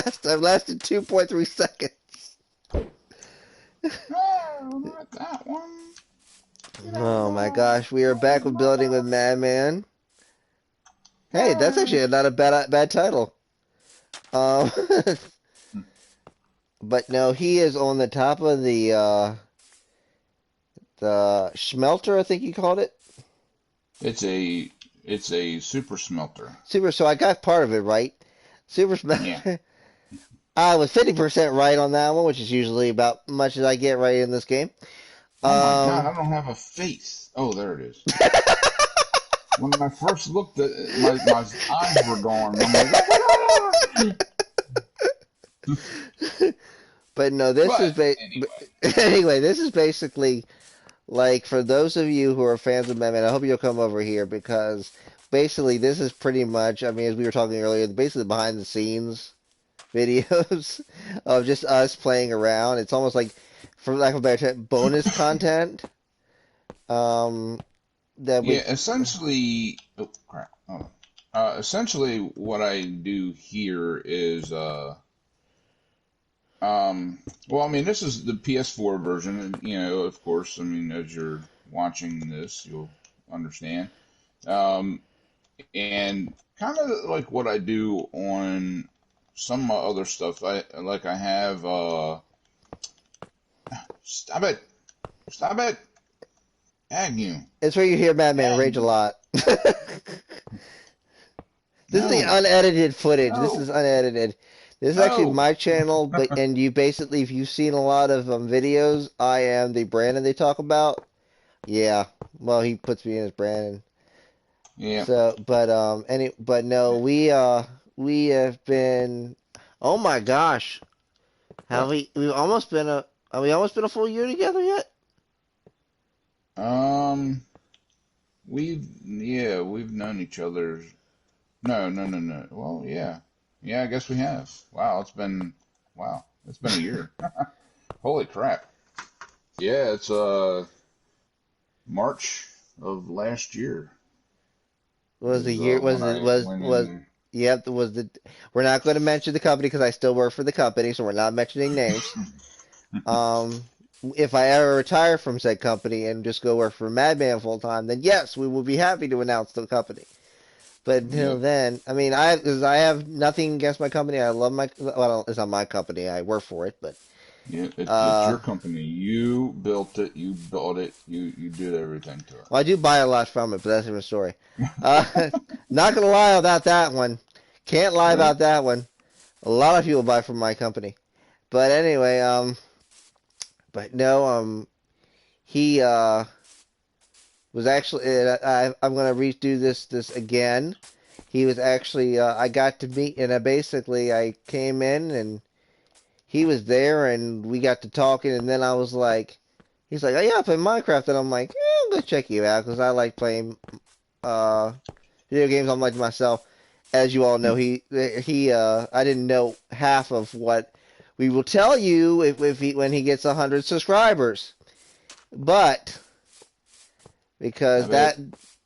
last time lasted 2.3 seconds. No, not that one. Get out Oh my of gosh, we are my back with Building with mother. Madman. Hey, that's No. actually not a bad title. Um, but no, he is on the top of the Schmelter, I think you called it. It's a super smelter. Super. So I got part of it right. Super Yeah. Smelter. I was 50% right on that one, which is usually about much as I get right in this game. Oh my God, Um, I don't have a face. Oh, there it is. When I first looked at it, my eyes were going. I'm like, oh my God. but no, this But is anyway, anyway. This is basically like for those of you who are fans of Batman. I hope you'll come over here because basically this is pretty much. I mean, as we were talking earlier, basically behind the scenes videos of just us playing around. It's almost like, for lack of a better term, bonus content. Um, that yeah, we essentially, oh crap. Oh. Essentially, what I do here is, well, I mean, this is the PS4 version, and of course, I mean, as you're watching this, you'll understand. Um, and kind of like what I do on some of my other stuff. I have, stop it, stop it, Agnew. it's where you hear Batman rage a Agnew. lot. This is the No, unedited footage. This is no, unedited. This is actually no. my channel, but and you basically, if you've seen a lot of videos, I am the Brandon they talk about. Yeah, well, he puts me in as Brandon. Yeah. So, but no, we have been. Oh my gosh, have What? we almost been a full year together yet? Um, we've known each other. No, no, no, no. Well, yeah, yeah. I guess we have. Wow, it's been a year. Holy crap. Yeah, it's March of last year Was the is year when I went was in. Yep, was the we're not going to mention the company because I still work for the company, so we're not mentioning names. Um, if I ever retire from said company and just go work for Madman full time, then yes, we will be happy to announce the company. But until Yep. then, I mean, because I have nothing against my company. I love my well, it's not my company. I work for it, but Yeah, it's uh, your company. You built it. You bought it. You did everything to well, I do buy a lot from it, but that's a different story. Uh, not gonna lie about that one. Can't it. lie Right? about that one. A lot of people buy from my company. But anyway, but no, he was actually. I'm gonna redo this again. He was actually. I got to meet, and basically I came in and he was there, and we got to talking, and then I was like, he's like, oh yeah, I play Minecraft, and I'm like, I'm gonna check you out because I like playing uh video games. I'm like myself, as you all know, I didn't know half of what we will tell you if when he gets 100 subscribers, but because I bet.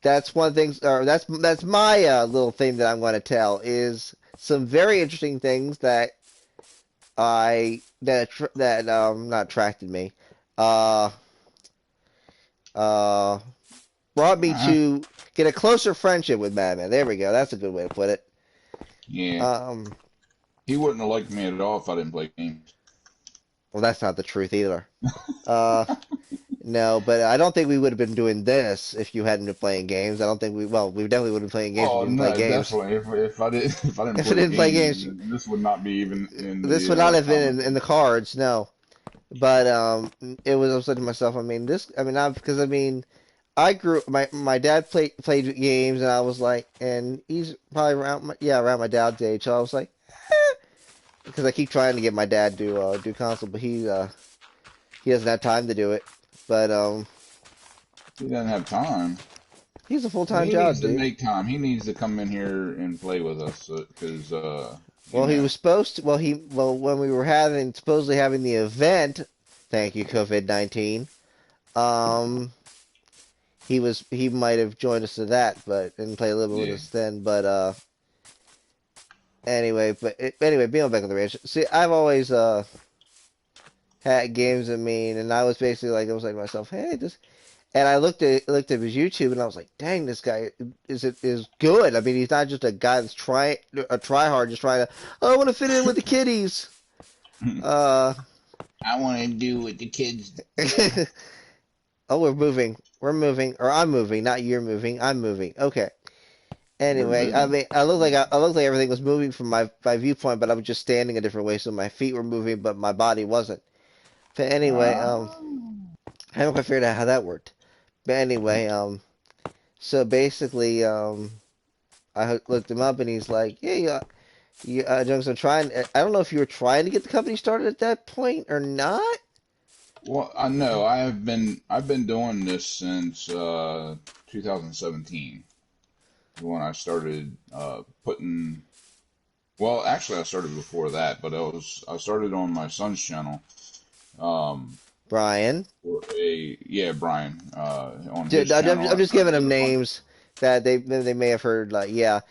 that's one thing, or that's my little thing that I'm going to tell is some very interesting things that not attracted me, uh, uh, brought me Uh, to get a closer friendship with Madman. There we go. That's a good way to put it. yeah. Um, He wouldn't have liked me at all if I didn't play games. well, that's not the truth either. Uh, no, but I don't think we would have been doing this if you hadn't been playing games. I don't think we definitely would have been playing games if we Oh didn't play no, games. definitely. If I didn't If we play didn't play games, games, this would not be even in this the would not have been in conversation. the cards. No, but it was. I was saying to myself, I mean, this. I mean, because I mean, I grew. My dad played games, and I was like, and he's probably around my dad's age. So I was like, because I keep trying to get my dad to do console, but he doesn't have time to do it. But He doesn't have time. he's a full Well, time he job, needs to dude. make time. He needs to come in here and play with us because, you Well, he know, was supposed to. Well, when we were supposedly having the event, thank you, COVID-19. Um, he might have joined us to that, but and play a little bit with yeah. us then. But Anyway, anyway, being back on the ranch. See, I've always had games in me, and I was basically like, I was like to myself, hey, this. And I looked at his YouTube, and I was like, dang, this guy is good. I mean, he's not just a guy that's trying a try hard, just trying to. Oh, I want to fit in with the kiddies. Uh, I want to do what the kids do. oh, we're moving, or I'm moving, not you're moving. I'm moving. Okay. We're Anyway, I moving. mean, I looked like everything was moving from my viewpoint, but I was just standing a different way, so my feet were moving, but my body wasn't. But anyway, Ah. I haven't quite figured out how that worked. But anyway, so basically, looked him up, and he's like, "Yeah, Junks, I'm trying. I don't know if you were trying to get the company started at that point or not." Well, I know I've been doing this since 2017 when I started putting. Well, actually, I started before that, but I started on my son's channel. Um, Brian. for a yeah, Brian on his Dude, I'm channel. just I giving did them a bunch. names that they may have heard. Like, yeah,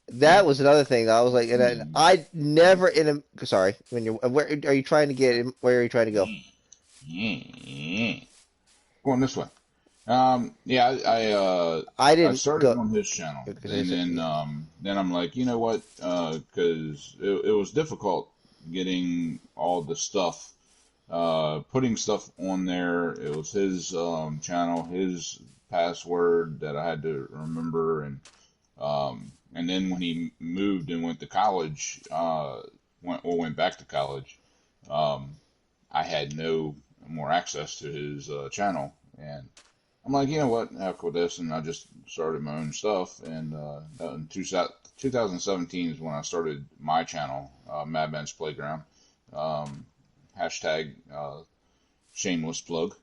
that was another thing. I was like, and I never in a sorry when you're where are you trying to get? Where are you trying to go? Going this way. Yeah, I I didn't started go on his channel, and because then I'm like, you know what? Because it was difficult getting all the stuff, putting stuff on there. It was his channel, his password that I had to remember, and then when he moved and went to college, went back to college, um, I had no more access to his channel, and I'm like, you know what, heck with this, and I just started my own stuff. And in 2017 is when I started my channel, Madman's Playground. Um, hashtag shameless plug.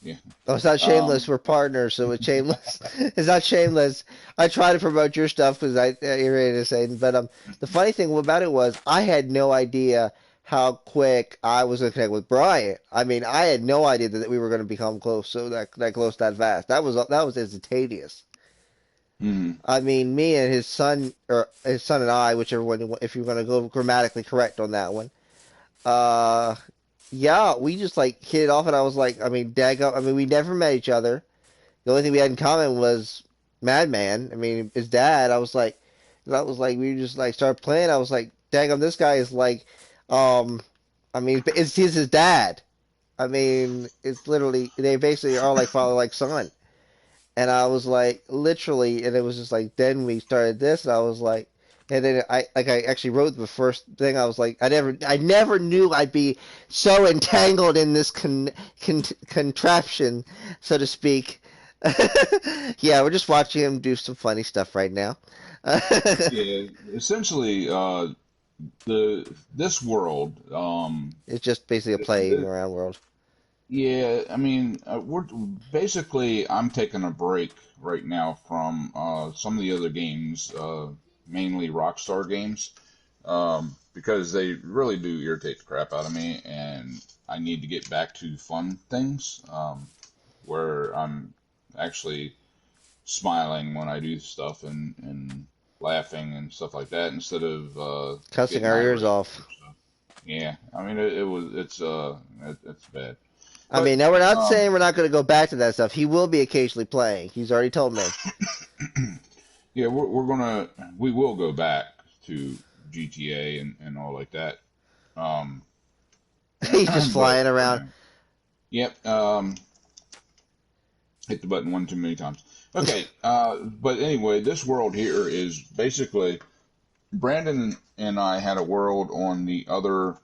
Yeah. oh, it's not shameless. Um, We're partners, so it's shameless. It's not shameless. I try to promote your stuff because you're ready to say, but the funny thing about it was I had no idea how quick I was going to connect with Brian. I mean, I had no idea that we were going to become close, so that close, that fast. That was instantaneous. mhm. I mean, me and his son, or his son and I, whichever one, if you're going to go grammatically correct on that one. Uh, yeah, we just like hit it off, and I was like, I mean, I mean, we never met each other. The only thing we had in common was Madman. I mean, his dad. I was like, we just like started playing. I was like, daggum, this guy is like, um, I mean, he's his dad. I mean, it's literally they basically are like father like son. And I was like, literally, and it was just like then we started this, and I was like, and then I actually wrote the first thing. I was like, I never knew I'd be so entangled in this contraption, so to speak. Yeah, we're just watching him do some funny stuff right now. Yeah, essentially, the this world, It's just basically a this, playing this, around world. yeah, I mean, we're basically I'm taking a break right now from some of the other games, mainly Rockstar games, because they really do irritate the crap out of me, and I need to get back to fun things, where I'm actually smiling when I do stuff and laughing and stuff like that instead of Cussing getting our ears irate off. or stuff. Yeah, I mean it's bad. I But mean, now we're not um, saying we're not going to go back to that stuff. He will be occasionally playing. He's already told me. yeah, we will go back to GTA and all like that. Um, He's just but flying around. yep, hit the button one too many times. Okay, but anyway, this world here is basically Brandon and I had a world on the other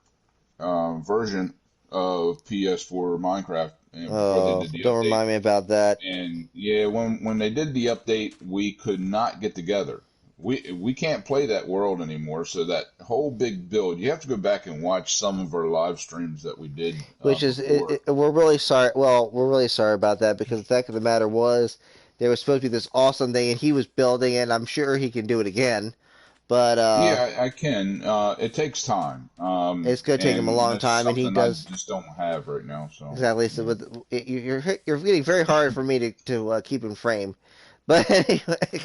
version of PS4 Minecraft before they Oh, did the don't update. remind me about that. And yeah, when they did the update, we could not get together. We can't play that world anymore. So that whole big build, you have to go back and watch some of our live streams that we did Which is, before. we're really sorry. Well, we're really sorry about that because the fact of the matter was there was supposed to be this awesome thing, and he was building it. And I'm sure he can do it again, but Yeah, I can. It takes time, it's going to take him a and long that's time, and he something I does just don't have right now. So exactly. So yeah. with you're getting very hard for me to keep in frame. But anyway,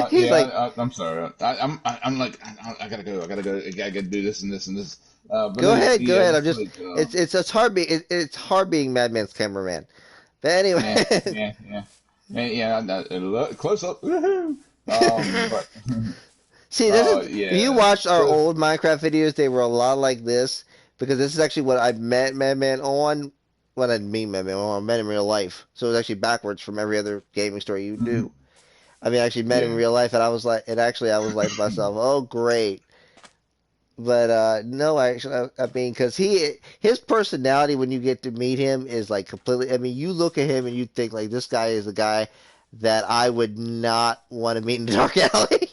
He's like, I'm sorry. I'm like, I gotta go. I gotta do this and this and this. But go then, ahead, go yeah, ahead. I'm it's just, like, it's hard it's hard being Madman's cameraman. But anyway, yeah, yeah, yeah, yeah. Close up. Woohoo! But see, this is if you yeah. watched our So, old Minecraft videos, they were a lot like this because this is actually what I met Madman on. When I mean Madman, when I met in real life. So it was actually backwards from every other gaming story you do. I mean, I actually met him in yeah. real life, and I was like, and actually, I was like to myself, "Oh, great!" But no, actually, I mean, because his personality when you get to meet him is like completely. I mean, you look at him and you think like this guy is a guy that I would not want to meet in the dark alley.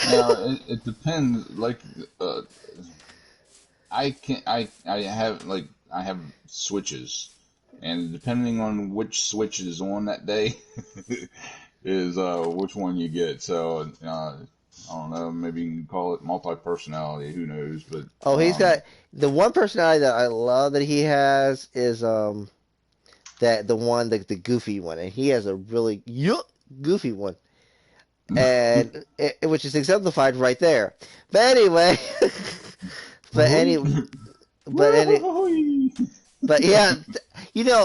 Now it depends. Like, uh, I have switches, and depending on which switch is on that day, is which one you get. So I don't know. Maybe you can call it multi-personality. Who knows? But Oh, he's got the one personality that I love that he has is that the one the goofy one, and he has a really goofy one, and which is exemplified right there. But anyway, but Ahoy! any but any Ahoy! but yeah,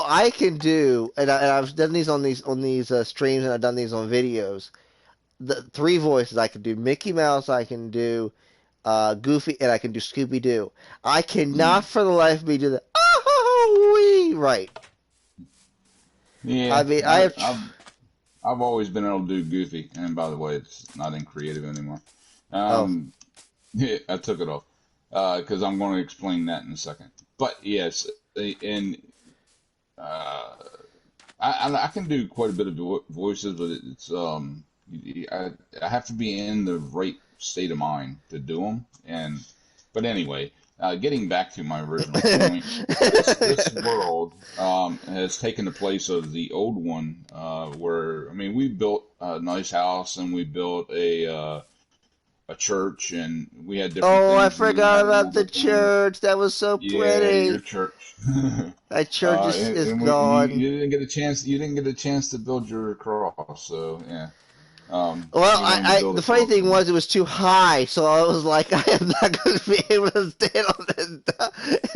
I can do, and I've done these on these streams, and I've done these on videos. The three voices I can do: Mickey Mouse, I can do Goofy, and I can do Scooby Doo. I cannot for the life of me do the oh wee right. I Yeah, mean, I have. I've always been able to do Goofy, and by the way, it's not in creative anymore. Oh, Um, yeah, I took it off because I'm going to explain that in a second. But yes, and uh, I can do quite a bit of voices, but it's I I have to be in the right state of mind to do them. And but anyway, getting back to my original point, this world has taken the place of the old one, where I mean we built a nice house and we built a church and we had different oh, I things we forgot had about the assembled in it. church. That was so Yeah, your pretty. church. That church is And gone. you didn't get a chance. You didn't get a chance to build your cross. So yeah, Well, you wanted to build the a funny cross for thing me. was it was too high, so I was like, I am not going to be able to stand on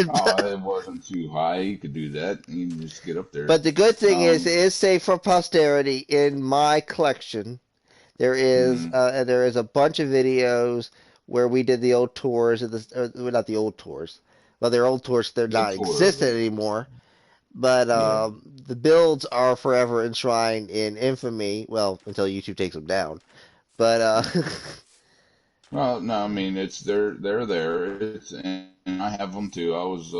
Oh, this. it wasn't too high. You could do that. You can just get up there. But the good thing is, it Um, is safe for posterity. In my collection, mm, there is a bunch of videos where we did the old tours of this, well, not the old tours. Well, they're old tours; they're a not tour of existent it. anymore. But Yeah. the builds are forever enshrined in infamy. Well, until YouTube takes them down. But Well, no, I mean they're there. It's and I have them too. I was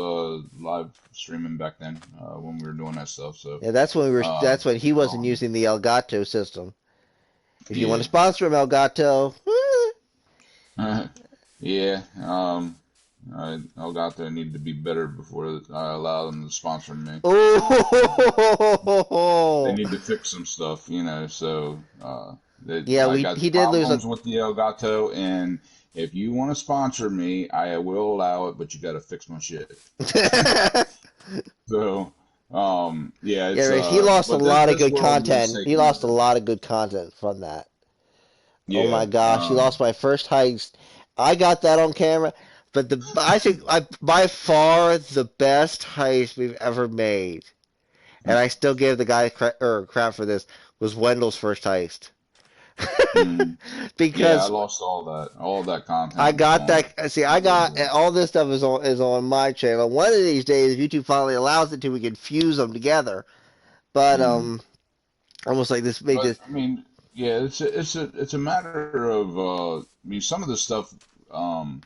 live streaming back then when we were doing that stuff. So yeah, that's when we were. That's when he wasn't um, using the Elgato system. If you want to yeah, sponsor him, Elgato. yeah. Elgato need to be better before I allow them to sponsor me. They Oh, need to fix some stuff, you know. So yeah, I we got he did lose a. problems with the Elgato, and if you want to sponsor me, I will allow it, but you got to fix my shit. So, yeah, Yeah, it's right. He lost a but lot of this good world was content. He taken lost a over. lot of good content from that. Oh my Yeah, gosh, he lost my first heist. I got that on camera, but I think by far the best heist we've ever made, and I still give the guy crap for this, was Wendell's first heist. mm, yeah, I Because lost all that I content was got gone. that. See, I It was, got all this stuff is on my channel. One of these days, if YouTube finally allows it to, we can fuse them together. But mm. almost like this make But this. I mean, yeah, it's a matter of I mean, some of the stuff. Um,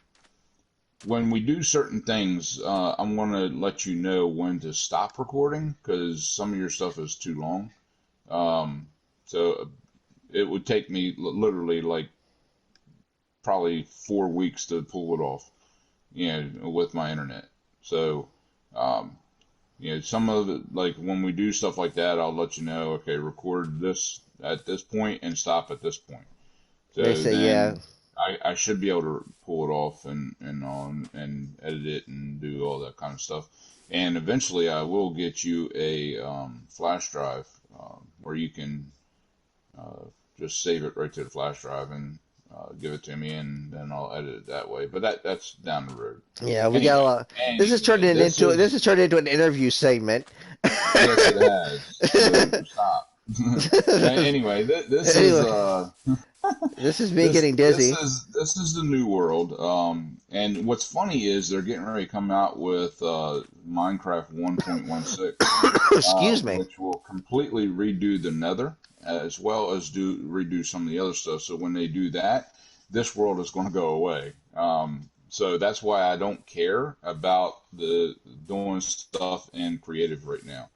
when we do certain things, I'm going to let you know when to stop recording because some of your stuff is too long. Um, so it would take me literally like probably 4 weeks to pull it off, you know, with my internet. So, um, you know, some of it, like when we do stuff like that, I'll let you know, okay, record this at this point and stop at this point. They So say, yeah. then I should be able to pull it off and on and edit it and do all that kind of stuff. And eventually I will get you a flash drive where you can uh, just save it right to the flash drive and give it to me, and then I'll edit it that way. But that's down the road. Yeah, we got a Anyway, lot. anyway, this This is is turned into an interview segment. yes, it has. So stop. Anyway, this is Anyway, this is me this getting dizzy. this is the new world. And what's funny is they're getting ready to come out with Minecraft 1.16, Excuse me. which will completely redo the Nether as well as do redo some of the other stuff. So when they do that, this world is going to go away. So that's why I don't care about the doing stuff in creative right now,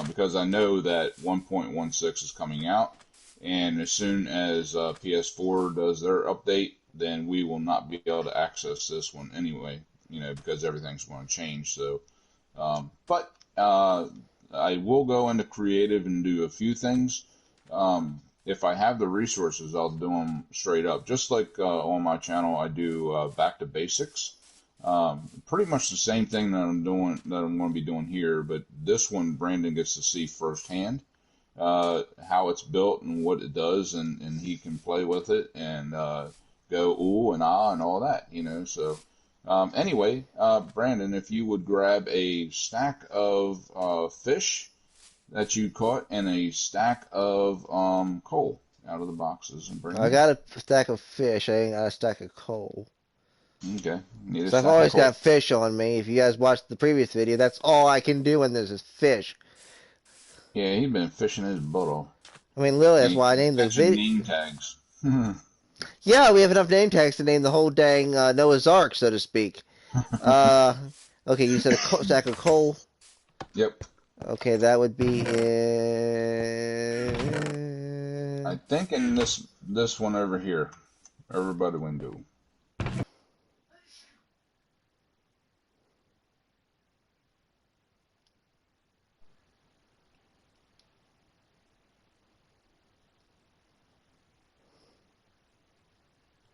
because I know that 1.16 is coming out, and as soon as PS4 does their update, then we will not be able to access this one anyway, because everything's going to change. So, but I will go into creative and do a few things. If I have the resources, I'll do them straight up. Just like on my channel, I do back to basics. Pretty much the same thing that I'm going to be doing here, but this one Brandon gets to see firsthand how it's built and what it does, and he can play with it and go ooh and ah and all that. So anyway, Brandon, if you would grab a stack of fish that you caught and a stack of coal out of the boxes and bring I them got a stack of fish. I ain't got a stack of coal. in. Okay, need a So I've stack of always got coal. fish on me. If you guys watched the previous video, that's all I can do when there's is fish. Yeah, he's been fishing his butt off. I mean, literally, And that's why I he's named the catching video. name tags. Yeah, we have enough name tags to name the whole dang Noah's Ark, so to speak. Uh, okay, you said a stack of coal. Yep. Okay, that would be I in. think in this one over here, everybody window.